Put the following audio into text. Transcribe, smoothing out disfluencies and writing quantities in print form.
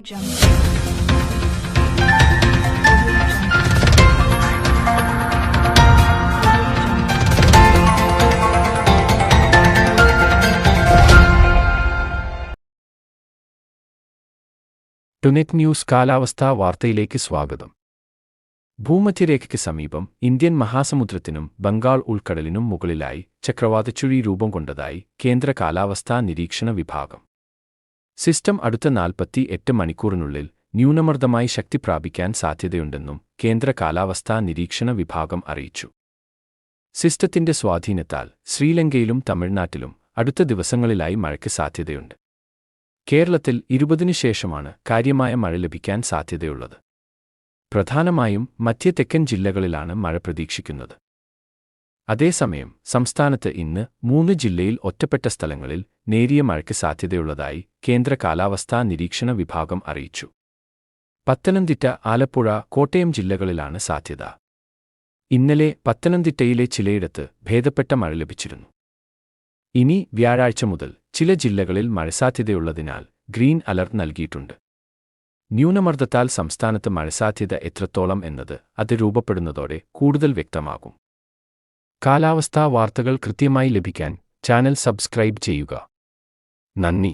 ടുനെറ്റ് news കാലാവസ്ഥാ വാർത്തയിലേക്ക് സ്വാഗതം. ഭൂമധ്യരേഖയ്ക്ക് സമീപം ഇന്ത്യൻ മഹാസമുദ്രത്തിനും ബംഗാൾ ഉൾക്കടലിനും മുകളിലായി ചക്രവാതച്ചുഴി രൂപം കൊണ്ടതായി കേന്ദ്ര കാലാവസ്ഥാ നിരീക്ഷണ വിഭാഗം. സിസ്റ്റം അടുത്ത 48 മണിക്കൂറിനുള്ളിൽ ന്യൂനമർദ്ദമായി ശക്തി പ്രാപിക്കാൻ സാധ്യതയുണ്ടെന്നും കേന്ദ്ര കാലാവസ്ഥാ നിരീക്ഷണ വിഭാഗം അറിയിച്ചു. സിസ്റ്റത്തിന്റെ സ്വാധീനത്താൽ ശ്രീലങ്കയിലും തമിഴ്നാട്ടിലും അടുത്ത ദിവസങ്ങളിലായി മഴയ്ക്ക് സാധ്യതയുണ്ട്. കേരളത്തിൽ 20-ന് ശേഷമാണ് കാര്യമായ മഴ ലഭിക്കാൻ സാധ്യതയുള്ളത്. പ്രധാനമായും മധ്യ-തെക്കൻ ജില്ലകളിലാണ് മഴ പ്രതീക്ഷിക്കുന്നത്. അതേസമയം സംസ്ഥാനത്ത് ഇന്ന് 3 ജില്ലയിൽ ഒറ്റപ്പെട്ട സ്ഥലങ്ങളിൽ നേരിയ മഴയ്ക്ക് സാധ്യതയുള്ളതായി കേന്ദ്ര കാലാവസ്ഥാ നിരീക്ഷണ വിഭാഗം അറിയിച്ചു. പത്തനംതിട്ട, ആലപ്പുഴ, കോട്ടയം ജില്ലകളിലാണ് സാധ്യത. ഇന്നലെ പത്തനംതിട്ടയിലെ ചിലയിടത്ത് ഭേദപ്പെട്ട മഴ ലഭിച്ചിരുന്നു. ഇനി വ്യാഴാഴ്ച മുതൽ ചില ജില്ലകളിൽ മഴസാധ്യതയുള്ളതിനാൽ ഗ്രീൻ അലർട്ട് നൽകിയിട്ടുണ്ട്. ന്യൂനമർദ്ദത്താൽ സംസ്ഥാനത്ത് മഴസാധ്യത എത്രത്തോളം എന്നത് അത് രൂപപ്പെടുന്നതോടെ കൂടുതൽ വ്യക്തമാകും. കാലാവസ്ഥാ വാർത്തകൾ കൃത്യമായി ലഭിക്കാൻ ചാനൽ സബ്സ്ക്രൈബ് ചെയ്യുക. നന്ദി.